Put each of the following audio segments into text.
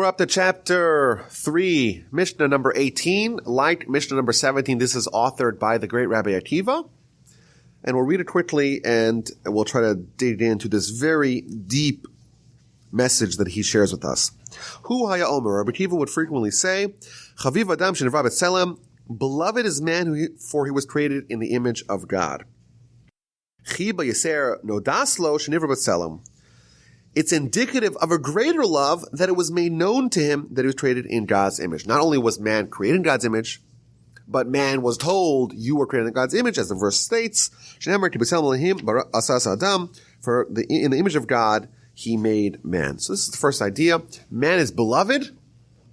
We're up to chapter 3, Mishnah number 18. Like Mishnah number 17, this is authored by the great Rabbi Akiva. And we'll read it quickly and we'll try to dig into this very deep message that he shares with us. Hu haya omer, Rabbi Akiva would frequently say, Chaviv adam shenivra b'tzelem, beloved is man for he was created in the image of God. Chi b'yaser nodaslo shenivra b'tzelem. It's indicative of a greater love that it was made known to him that he was created in God's image. Not only was man created in God's image, but man was told, you were created in God's image, as the verse states, for in the image of God, he made man. So this is the first idea. Man is beloved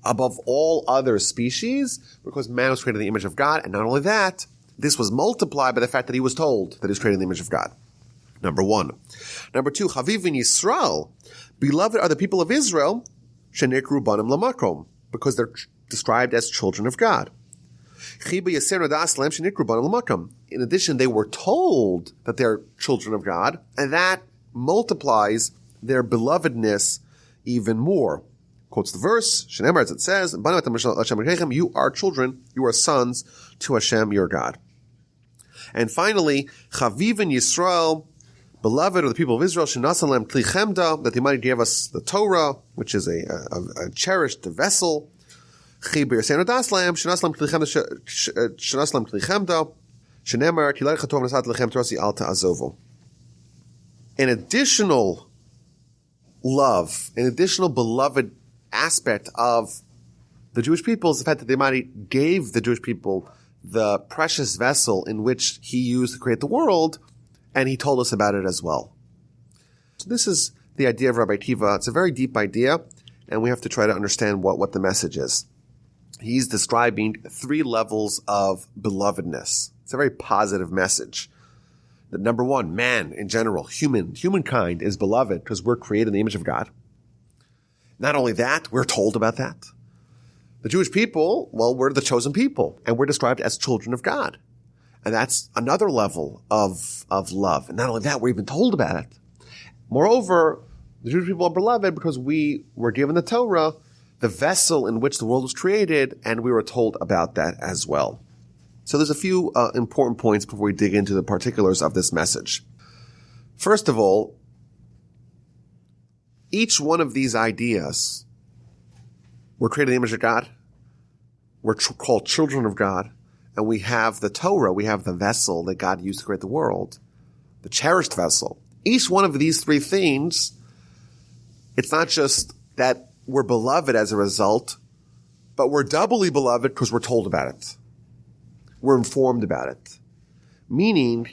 above all other species because man was created in the image of God. And not only that, this was multiplied by the fact that he was told that he was created in the image of God. Number one. Number two, Chaviv in Yisrael. Beloved are the people of Israel, shenikru banim lamakom, because they're described as children of God. In addition, they were told that they're children of God, and that multiplies their belovedness even more. Quotes the verse, Shenemar, as it says, you are children, you are sons to Hashem, your God. And finally, Chaviv in Yisrael, beloved are the people of Israel, shenasalem kli chemda, that they might give us the Torah, which is a cherished vessel. In additional love, an additional beloved aspect of the Jewish people is the fact that the Almighty gave the Jewish people the precious vessel in which He used to create the world, and He told us about it as well. So this is the idea of Rabbi Akiva. It's a very deep idea, and we have to try to understand what the message is. He's describing 3 levels of belovedness. It's a very positive message. That number one, man in general, humankind is beloved because we're created in the image of God. Not only that, we're told about that. The Jewish people, well, we're the chosen people, and we're described as children of God. And that's another level of love. And not only that, we're even told about it. Moreover, the Jewish people are beloved because we were given the Torah, the vessel in which the world was created, and we were told about that as well. So there's a few important points before we dig into the particulars of this message. First of all, each one of these ideas, we're created in the image of God, we're called children of God, and we have the Torah, we have the vessel that God used to create the world, the cherished vessel. Each one of these 3 things, it's not just that we're beloved as a result, but we're doubly beloved because we're told about it. We're informed about it. Meaning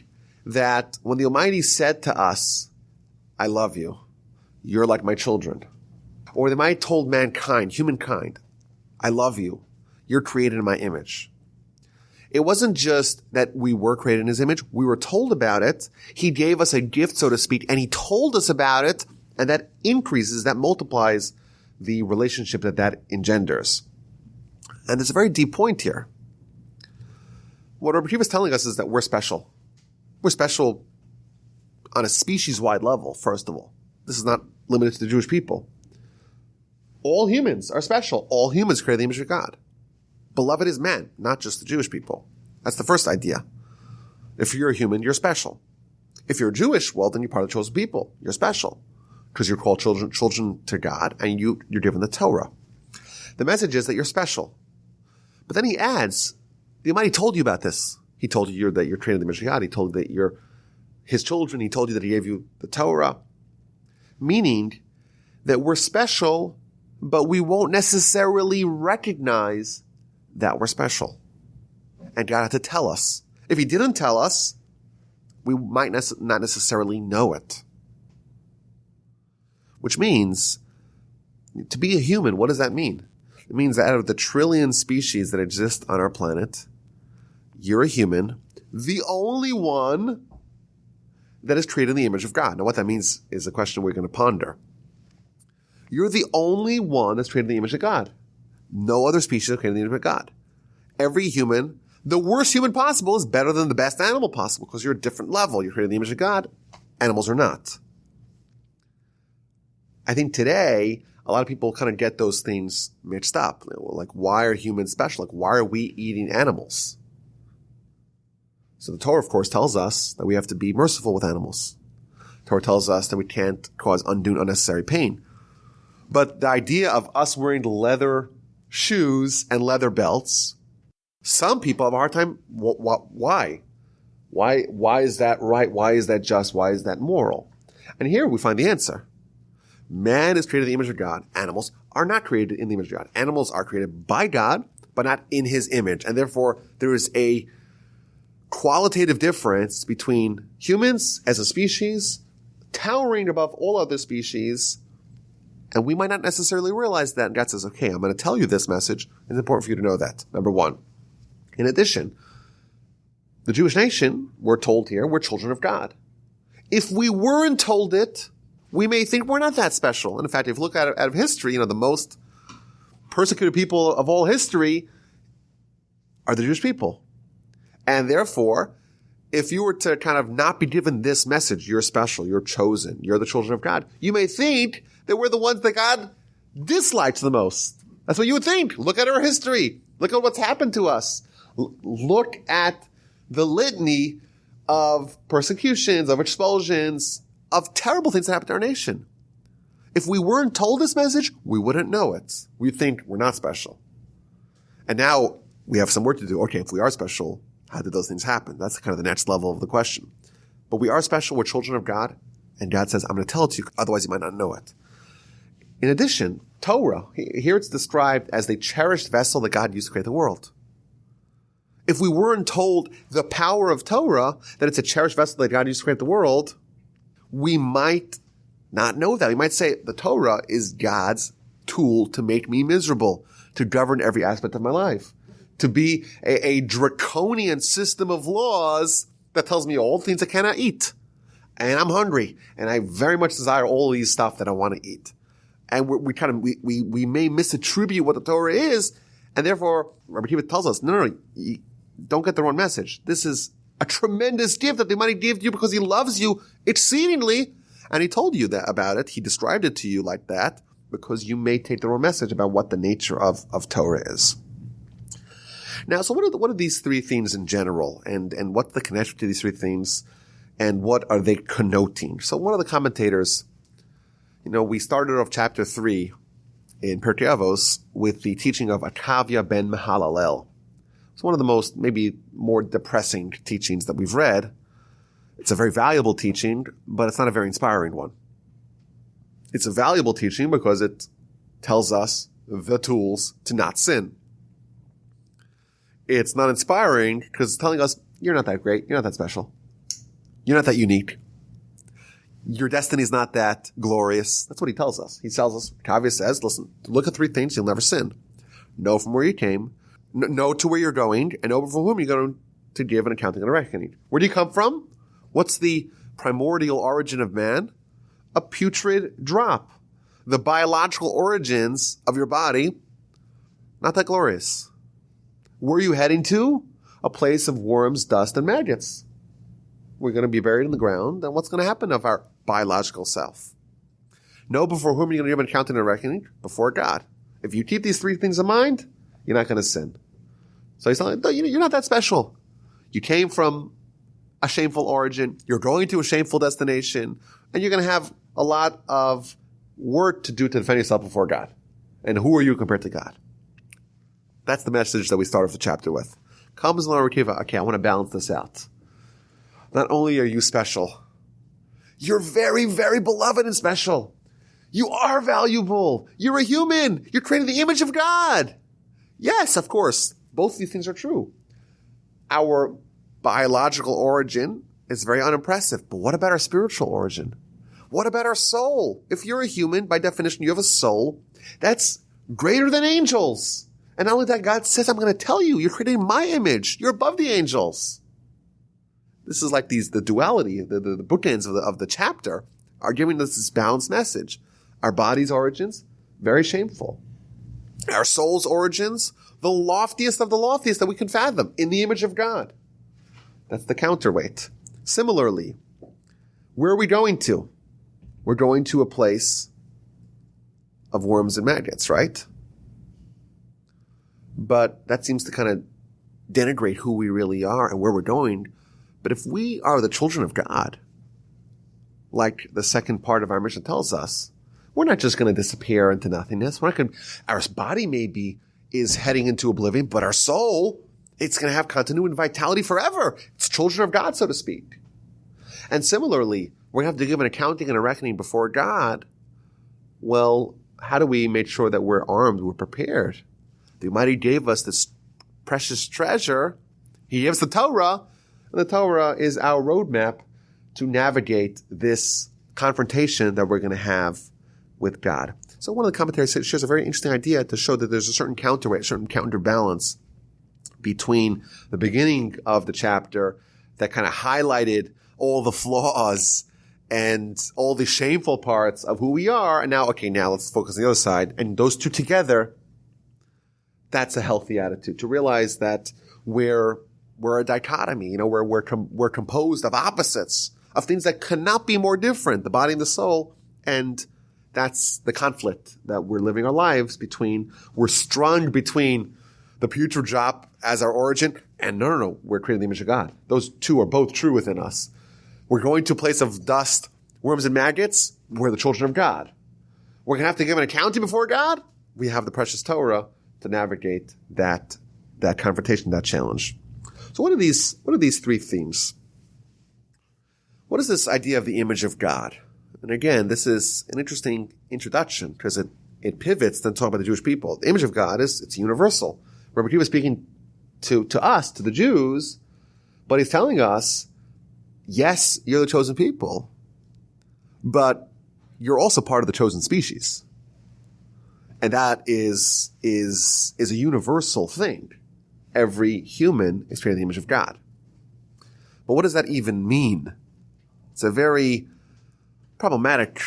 that when the Almighty said to us, I love you, you're like my children. Or the Almighty told mankind, humankind, I love you, you're created in my image. It wasn't just that we were created in His image, we were told about it. He gave us a gift, so to speak, and He told us about it, and that increases, that multiplies the relationship that engenders. And there's a very deep point here. What Rabbi Akiva is telling us is that we're special. We're special on a species-wide level, first of all. This is not limited to the Jewish people. All humans are special. All humans create the image of God. Beloved is man, not just the Jewish people. That's the first idea. If you're a human, you're special. If you're Jewish, well, then you're part of the chosen people. You're special. Because you're called children to God, and you're given the Torah. The message is that you're special. But then he adds, the Almighty told you about this. He told you that you're created in the image of God. He told you that you're His children. He told you that He gave you the Torah. Meaning that we're special, but we won't necessarily recognize that we're special. And God had to tell us. If He didn't tell us, we might not necessarily know it. Which means, to be a human, what does that mean? It means that out of the trillion species that exist on our planet, you're a human, the only one that is created in the image of God. Now what that means is a question we're going to ponder. You're the only one that's created in the image of God. No other species is created in the image of God. Every human, the worst human possible is better than the best animal possible because you're a different level. You're created in the image of God. Animals are not. I think today, a lot of people kind of get those things mixed up. Like, why are humans special? Like, why are we eating animals? So the Torah, of course, tells us that we have to be merciful with animals. The Torah tells us that we can't cause undue, unnecessary pain. But the idea of us wearing leather shoes and leather belts, some people have a hard time. Why? Why is that right? Why is that just? Why is that moral? And here we find the answer. Man is created in the image of God. Animals are not created in the image of God. Animals are created by God, but not in his image. And therefore, there is a qualitative difference between humans as a species, towering above all other species, and we might not necessarily realize that. And God says, okay, I'm going to tell you this message. It's important for you to know that, number one. In addition, the Jewish nation, we're told here, we're children of God. If we weren't told it, we may think we're not that special. And in fact, if you look at it out of history, the most persecuted people of all history are the Jewish people. And therefore, if you were to kind of not be given this message, you're special, you're chosen, you're the children of God, you may think that we're the ones that God dislikes the most. That's what you would think. Look at our history. Look at what's happened to us. Look at the litany of persecutions, of expulsions, of terrible things that happened to our nation. If we weren't told this message, we wouldn't know it. We'd think we're not special. And now we have some work to do. Okay, if we are special, how did those things happen? That's kind of the next level of the question. But we are special. We're children of God. And God says, I'm going to tell it to you. Otherwise, you might not know it. In addition, Torah, here it's described as the cherished vessel that God used to create the world. If we weren't told the power of Torah, that it's a cherished vessel that God used to create the world, we might not know that. We might say the Torah is God's tool to make me miserable, to govern every aspect of my life, to be a draconian system of laws that tells me all things I cannot eat. And I'm hungry, and I very much desire all these stuff that I want to eat. And we may misattribute what the Torah is, and therefore Rabbi Akiva tells us, no, don't get the wrong message. This is a tremendous gift that the Almighty gave you because He loves you exceedingly, and He told you that about it. He described it to you like that because you may take the wrong message about what the nature of Torah is. Now, so what are these three themes in general, and what's the connection to these three themes, and what are they connoting? So one of the commentators, we started off chapter 3 in Pirkei Avos with the teaching of Akiva ben Mahalalel. It's one of the most, maybe more depressing teachings that we've read. It's a very valuable teaching, but it's not a very inspiring one. It's a valuable teaching because it tells us the tools to not sin. It's not inspiring because it's telling us, you're not that great, you're not that special, you're not that unique. Your destiny is not that glorious. That's what he tells us. He tells us, Akiva says, listen, look at three things, you'll never sin. Know from where you came, know to where you're going, and know from whom you're going to give an accounting and a reckoning. Where do you come from? What's the primordial origin of man? A putrid drop. The biological origins of your body, not that glorious. Where are you heading to? A place of worms, dust, and maggots. We're going to be buried in the ground, and what's going to happen of our biological self? Know before whom you're going to give an accounting and a reckoning? Before God. If you keep these three things in mind, you're not going to sin. So he's telling you, you're not that special. You came from a shameful origin. You're going to a shameful destination, and you're going to have a lot of work to do to defend yourself before God. And who are you compared to God? That's the message that we start off the chapter with. Comes along Rabbi Akiva, okay, I want to balance this out. Not only are you special, you're very, very beloved and special. You are valuable. You're a human. You're created in the image of God. Yes, of course, both of these things are true. Our biological origin is very unimpressive, but what about our spiritual origin? What about our soul? If you're a human, by definition, you have a soul that's greater than angels. And not only that, God says, I'm going to tell you, you're created in my image. You're above the angels. This is like the duality, the bookends of the chapter are giving us this balanced message. Our body's origins, very shameful. Our soul's origins, the loftiest of the loftiest that we can fathom, in the image of God. That's the counterweight. Similarly, where are we going to? We're going to a place of worms and maggots, right? But that seems to kind of denigrate who we really are and where we're going. But if we are the children of God, like the second part of our mission tells us, we're not just going to disappear into nothingness. Our body maybe is heading into oblivion, but our soul, it's going to have continuity and vitality forever. It's children of God, so to speak. And similarly, we're going to have to give an accounting and a reckoning before God. Well, how do we make sure that we're armed, we're prepared? The Almighty gave us this precious treasure. He gave us the Torah, and the Torah is our roadmap to navigate this confrontation that we're going to have with God. So one of the commentaries shares a very interesting idea to show that there's a certain counterweight, a certain counterbalance between the beginning of the chapter that kind of highlighted all the flaws and all the shameful parts of who we are. And now let's focus on the other side. And those two together, that's a healthy attitude, to realize that we're a dichotomy, we're composed of opposites, of things that cannot be more different, the body and the soul. And that's the conflict that we're living our lives between. We're strung between the putrid job as our origin and no, we're created in the image of God. Those two are both true within us. We're going to a place of dust, worms and maggots. We're the children of God. We're going to have to give an accounting before God. We have the precious Torah to navigate that confrontation, that challenge. So what are these three themes? What is this idea of the image of God? And again, this is an interesting introduction because it pivots then talk about the Jewish people. The image of God it's universal. Rabbi Akiva is speaking to us, to the Jews, but he's telling us, yes, you're the chosen people, but you're also part of the chosen species. And that is a universal thing. Every human is created in the image of God. But what does that even mean? It's a very problematic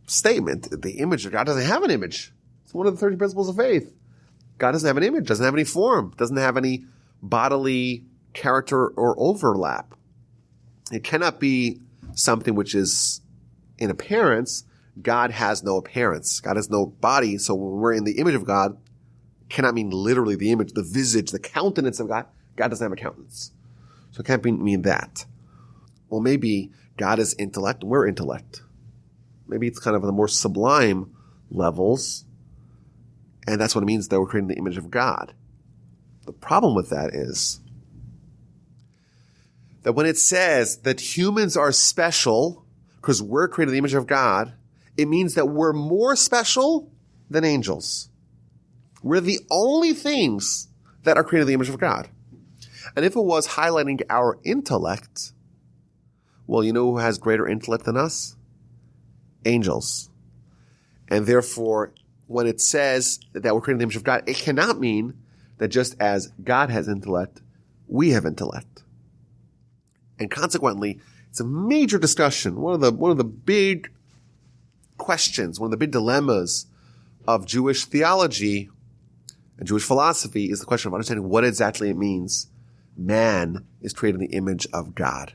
statement. The image of God doesn't have an image. It's one of the 30 principles of faith. God doesn't have an image, doesn't have any form, doesn't have any bodily character or overlap. It cannot be something which is in appearance. God has no appearance. God has no body. So when we're in the image of God, it cannot mean literally the image, the visage, the countenance of God. God doesn't have a countenance. So it can't mean that. Well, maybe God is intellect and we're intellect. Maybe it's kind of the more sublime levels. And that's what it means that we're creating the image of God. The problem with that is that when it says that humans are special because we're created in the image of God, it means that we're more special than angels. We're the only things that are created in the image of God. And if it was highlighting our intellect, well, you know who has greater intellect than us? Angels. And therefore, when it says that we're created in the image of God, it cannot mean that just as God has intellect, we have intellect. And consequently, it's a major discussion. One of the big questions, one of the big dilemmas of Jewish theology and Jewish philosophy is the question of understanding what exactly it means man is created in the image of God.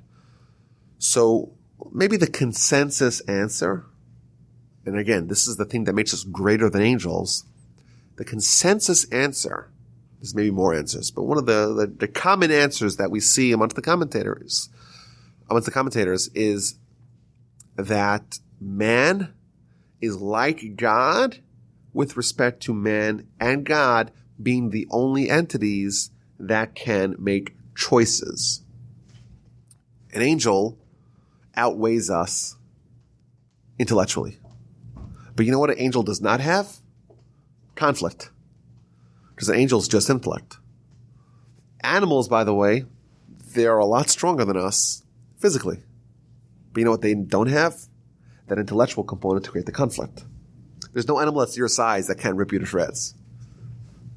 So maybe the consensus answer, and again, this is the thing that makes us greater than angels, the consensus answer, there's maybe more answers, but one of the common answers that we see amongst the commentators is that man is like God with respect to man and God being the only entities that can make choices. An angel outweighs us intellectually. But you know what an angel does not have? Conflict. Because an angel is just intellect. Animals, by the way, they're a lot stronger than us physically. But you know what they don't have? That intellectual component to create the conflict. There's no animal that's your size that can't rip you to shreds.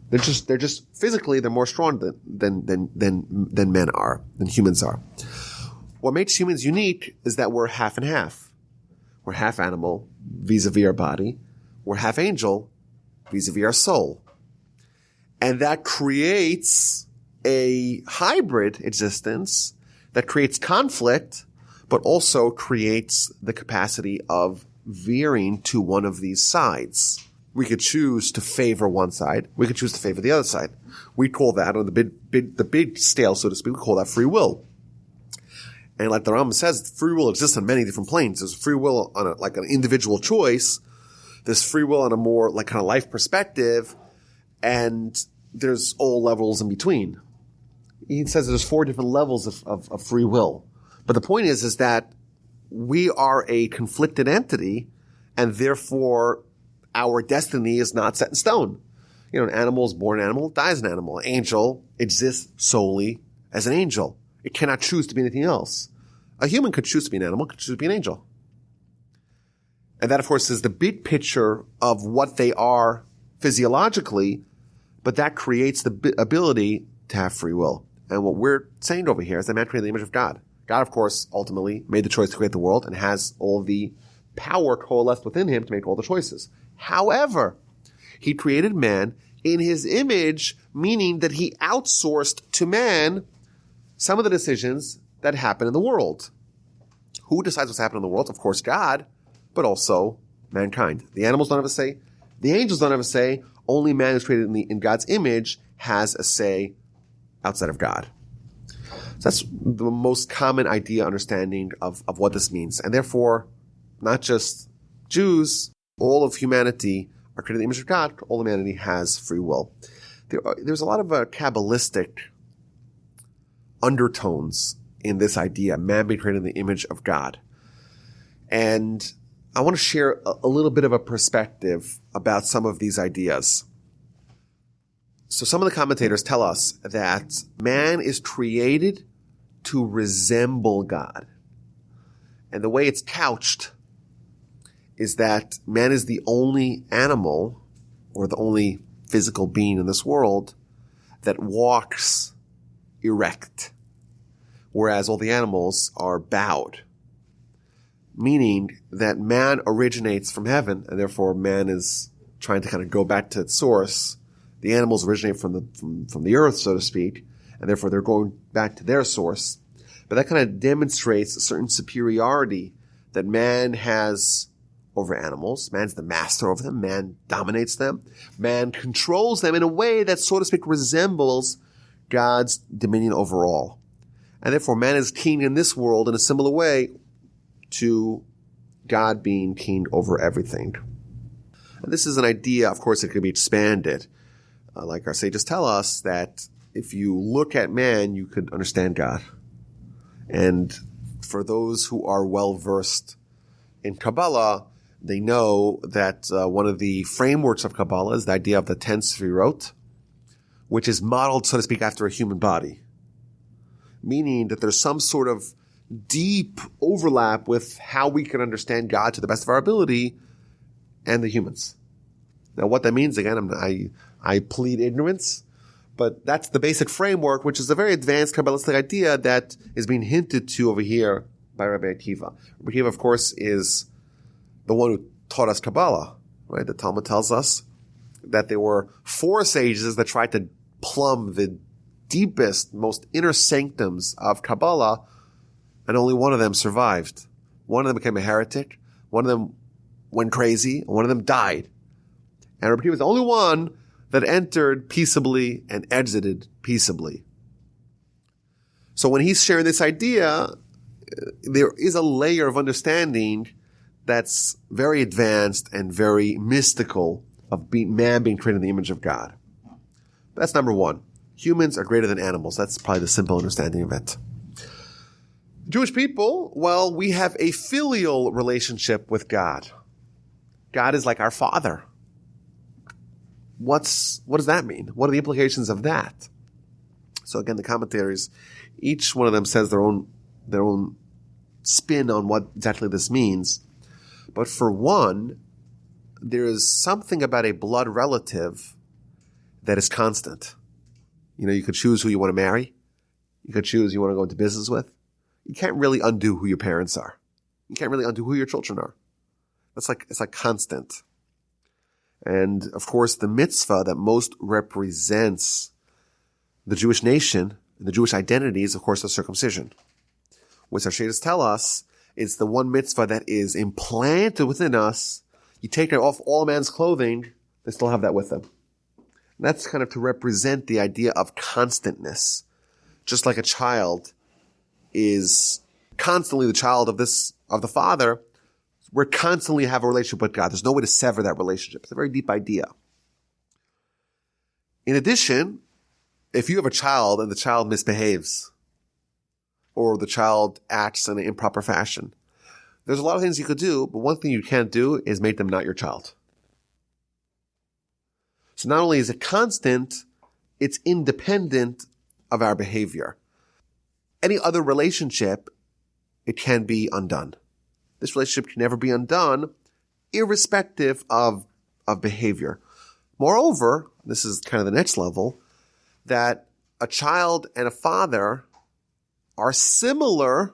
They're just physically, they're more strong than men are, than humans are. What makes humans unique is that we're half and half. We're half animal vis-a-vis our body. We're half angel vis-a-vis our soul. And that creates a hybrid existence that creates conflict, but also creates the capacity of veering to one of these sides. We could choose to favor one side. We could choose to favor the other side. We call that, on the big scale, so to speak, we call that free will. And like the Rambam says, free will exists on many different planes. There's free will on like an individual choice. There's free will on a more like kind of life perspective. And there's all levels in between. He says there's 4 different levels of free will. But the point is that we are a conflicted entity, and therefore our destiny is not set in stone. You know, an animal is born an animal, dies an animal. An angel exists solely as an angel. It cannot choose to be anything else. A human could choose to be an animal, could choose to be an angel. And that, of course, is the big picture of what they are physiologically, but that creates the ability to have free will. And what we're saying over here is that man created the image of God. God, of course, ultimately made the choice to create the world and has all the power coalesced within him to make all the choices. However, he created man in his image, meaning that he outsourced to man some of the decisions that happen in the world. Who decides what's happening in the world? Of course, God, but also mankind. The animals don't have a say. The angels don't have a say. Only man who's created in God's image has a say outside of God. So that's the most common idea, understanding of what this means. And therefore, not just Jews, all of humanity are created in the image of God. All humanity has free will. There's a lot of Kabbalistic undertones in this idea, man being created in the image of God. And I want to share a little bit of a perspective about some of these ideas. So some of the commentators tell us that man is created to resemble God. And the way it's couched is that man is the only animal or the only physical being in this world that walks erect, whereas all the animals are bowed. Meaning that man originates from heaven, and therefore man is trying to kind of go back to its source. The animals originate from the earth, so to speak, and therefore they're going back to their source. But that kind of demonstrates a certain superiority that man has over animals. Man's the master over them. Man dominates them. Man controls them in a way that, so to speak, resembles God's dominion over all. And therefore man is king in this world in a similar way to God being king over everything. And this is an idea, of course, that can be expanded. Like our sages tell us that if you look at man, you could understand God. And for those who are well-versed in Kabbalah, they know that one of the frameworks of Kabbalah is the idea of the 10 Sefirot, which is modeled, so to speak, after a human body. Meaning that there's some sort of deep overlap with how we can understand God to the best of our ability and the humans. Now, what that means, again, I plead ignorance, but that's the basic framework, which is a very advanced Kabbalistic idea that is being hinted to over here by Rabbi Akiva. Rabbi Akiva, of course, is the one who taught us Kabbalah, right? The Talmud tells us that there were 4 sages that tried to plumb the deepest, most inner sanctums of Kabbalah, and only one of them survived. One of them became a heretic, one of them went crazy, and one of them died. And Rabbi Akiva was the only one that entered peaceably and exited peaceably. So when he's sharing this idea, there is a layer of understanding that's very advanced and very mystical of man being created in the image of God. That's number one. Humans are greater than animals. That's probably the simple understanding of it. Jewish people, well, we have a filial relationship with God. God is like our father. What does that mean? What are the implications of that? So again, the commentaries, each one of them says their own spin on what exactly this means. But for one, there is something about a blood relative that is constant. You know, you could choose who you want to marry. You could choose who you want to go into business with. You can't really undo who your parents are. You can't really undo who your children are. It's like constant. And of course, the mitzvah that most represents the Jewish nation and the Jewish identity is, of course, the circumcision, which our sheikhs tell us It's the one mitzvah that is implanted within us. You take off all man's clothing, they still have that with them. And that's kind of to represent the idea of constantness. Just like a child is constantly the child of the Father, we constantly have a relationship with God. There's no way to sever that relationship. It's a very deep idea. In addition, if you have a child and the child misbehaves, or the child acts in an improper fashion, there's a lot of things you could do, but one thing you can't do is make them not your child. So not only is it constant, it's independent of our behavior. Any other relationship, it can be undone. This relationship can never be undone, irrespective of behavior. Moreover, this is kind of the next level, that a child and a father are similar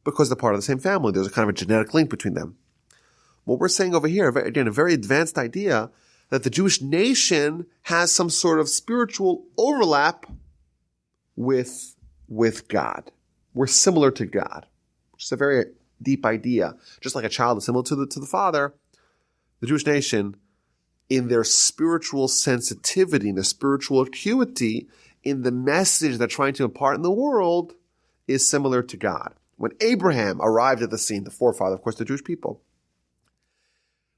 because they're part of the same family. There's a kind of a genetic link between them. What we're saying over here, again, a very advanced idea, that the Jewish nation has some sort of spiritual overlap with God. We're similar to God, which is a very deep idea. Just like a child is similar to the father, the Jewish nation, in their spiritual sensitivity, in their spiritual acuity, in the message they're trying to impart in the world, is similar to God. When Abraham arrived at the scene, the forefather, of course, the Jewish people,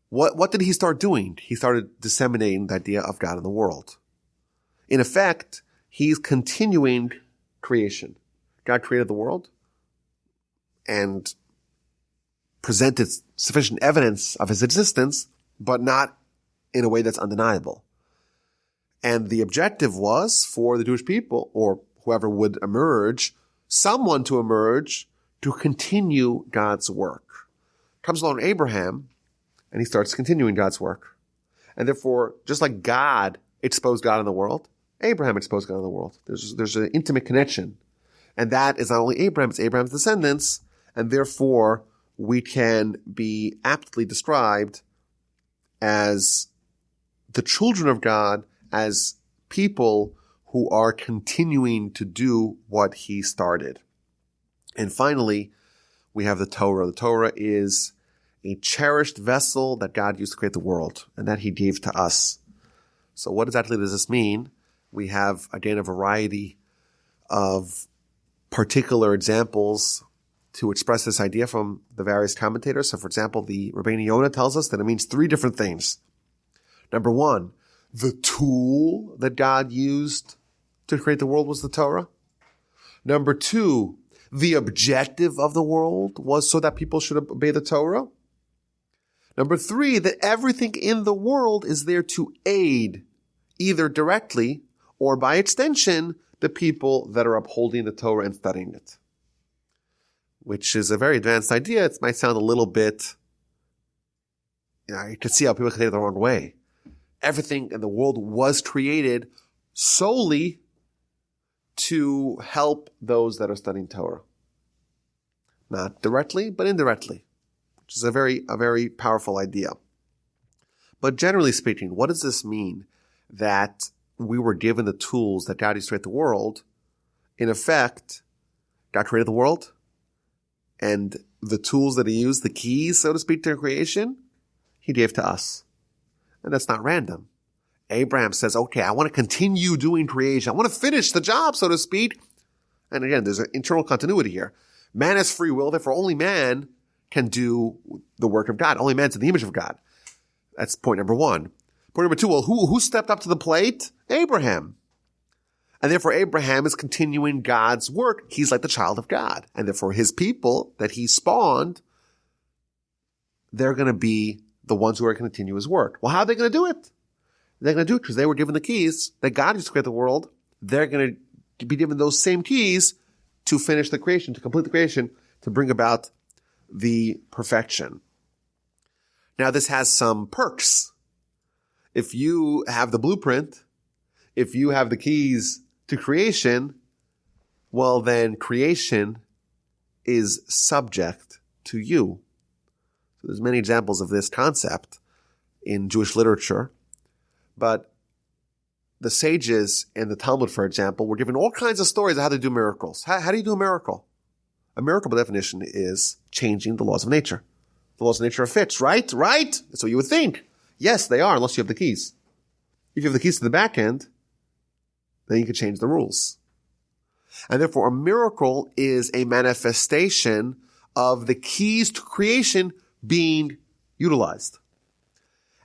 what did he start doing? He started disseminating the idea of God in the world. In effect, he's continuing creation. God created the world and presented sufficient evidence of his existence, but not in a way that's undeniable. And the objective was for the Jewish people, or whoever would emerge, someone to emerge to continue God's work. Comes along Abraham, and he starts continuing God's work. And therefore, just like God exposed God in the world, Abraham exposed God in the world. There's an intimate connection. And that is not only Abraham, it's Abraham's descendants, and therefore we can be aptly described as the children of God, as people who are continuing to do what he started. And finally, we have the Torah. The Torah is a cherished vessel that God used to create the world, and that he gave to us. So what exactly does this mean? We have, again, a variety of particular examples to express this idea from the various commentators. So, for example, the Rabbeinu Yonah tells us that it means three different things. Number one, the tool that God used to create the world was the Torah. Number two, the objective of the world was so that people should obey the Torah. Number three, that everything in the world is there to aid, either directly or by extension, the people that are upholding the Torah and studying it. Which is a very advanced idea. It might sound a little bit, you can see how people can take it the wrong way. Everything in the world was created solely to help those that are studying Torah. Not directly, but indirectly, which is a very powerful idea. But generally speaking, what does this mean? That we were given the tools that God used to create the world. In effect, God created the world, and the tools that he used, the keys, so to speak, to creation, he gave to us. And that's not random. Abraham says, okay, I want to continue doing creation. I want to finish the job, so to speak. And again, there's an internal continuity here. Man has free will, therefore only man can do the work of God. Only man's in the image of God. That's point number one. Point number two, well, who stepped up to the plate? Abraham. And therefore Abraham is continuing God's work. He's like the child of God. And therefore his people that he spawned, they're going to be the ones who are going to continue his work. Well, how are they going to do it? They're going to do it because they were given the keys that God used to create the world. They're going to be given those same keys to finish the creation, to complete the creation, to bring about the perfection. Now, this has some perks. If you have the blueprint, if you have the keys to creation, well, then creation is subject to you. So there's many examples of this concept in Jewish literature, but the sages in the Talmud, for example, were given all kinds of stories of how to do miracles. How do you do a miracle? A miracle, by definition, is changing the laws of nature. The laws of nature are fixed, right? Right? That's what you would think. Yes, they are, unless you have the keys. If you have the keys to the back end, then you can change the rules. And therefore, a miracle is a manifestation of the keys to creation being utilized.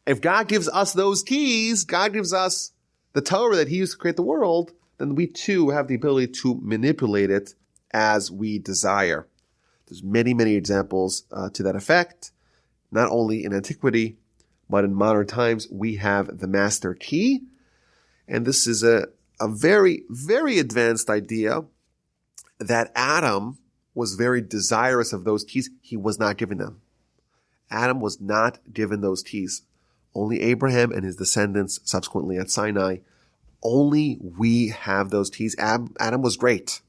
If God gives us those keys, God gives us the Torah that He used to create the world, then we too have the ability to manipulate it as we desire. There's many, many examples to that effect. Not only in antiquity, but in modern times, we have the master key. And this is a very, very advanced idea that Adam was very desirous of those keys. He was not given them. Adam was not given those keys. Only Abraham and his descendants subsequently at Sinai. Only we have those keys. Adam was great.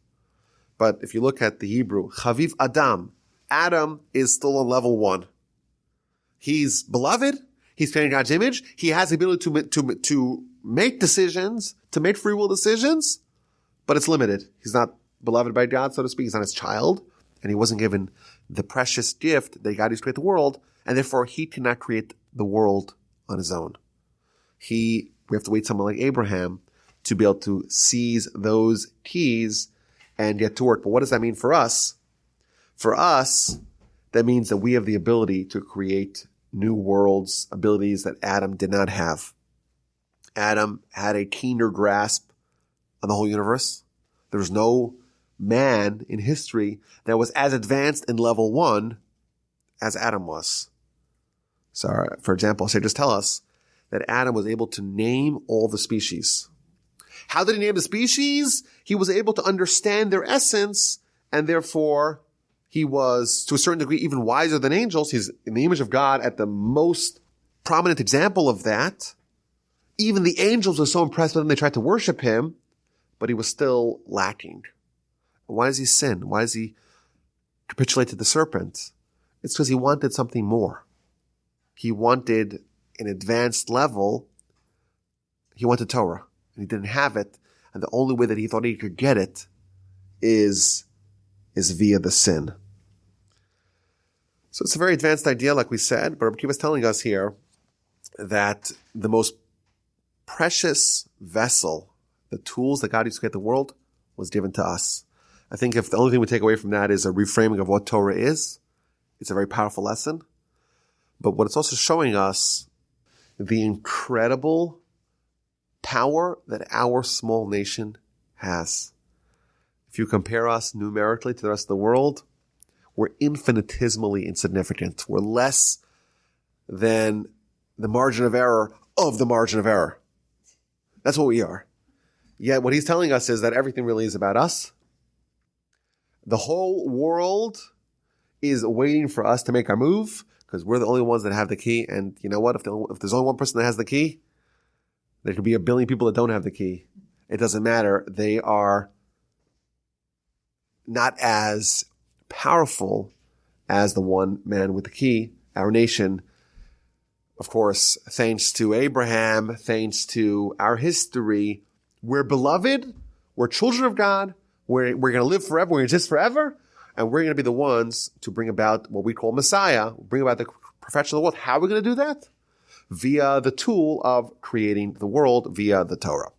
But if you look at the Hebrew, Chaviv Adam, Adam is still on level 1. He's beloved. He's created God's image. He has the ability to make decisions, to make free will decisions, but it's limited. He's not beloved by God, so to speak. He's not His child, and he wasn't given the precious gift that God used to create the world, and therefore he cannot create the world on his own. We have to wait someone like Abraham to be able to seize those keys and get to work. But what does that mean for us? For us, that means that we have the ability to create new worlds, abilities that Adam did not have. Adam had a keener grasp on the whole universe. There was no man in history that was as advanced in level 1 as Adam was. So, for example, just tell us that Adam was able to name all the species. How did he name the species? He was able to understand their essence, and therefore he was, to a certain degree, even wiser than angels. He's in the image of God at the most prominent example of that. Even the angels were so impressed with him, they tried to worship him, but he was still lacking. Why does he sin? Why does he capitulate to the serpent? It's because he wanted something more. He wanted an advanced level. He wanted Torah, and he didn't have it. And the only way that he thought he could get it is via the sin. So it's a very advanced idea, like we said, but Rabbi Akiva is telling us here that the most precious vessel, the tools that God used to create the world, was given to us. I think if the only thing we take away from that is a reframing of what Torah is, it's a very powerful lesson. But what it's also showing us, the incredible power that our small nation has. If you compare us numerically to the rest of the world, we're infinitesimally insignificant. We're less than the margin of error of the margin of error. That's what we are. Yet what he's telling us is that everything really is about us. The whole world is waiting for us to make our move because we're the only ones that have the key. And you know what? If there's only one person that has the key, there could be a billion people that don't have the key. It doesn't matter. They are not as powerful as the one man with the key. Our nation, of course, thanks to Abraham, thanks to our history, we're beloved, we're children of God, we're going to live forever, we're going to exist forever, and we're going to be the ones to bring about what we call Messiah, bring about the perfection of the world. How are we going to do that? Via the tool of creating the world via the Torah.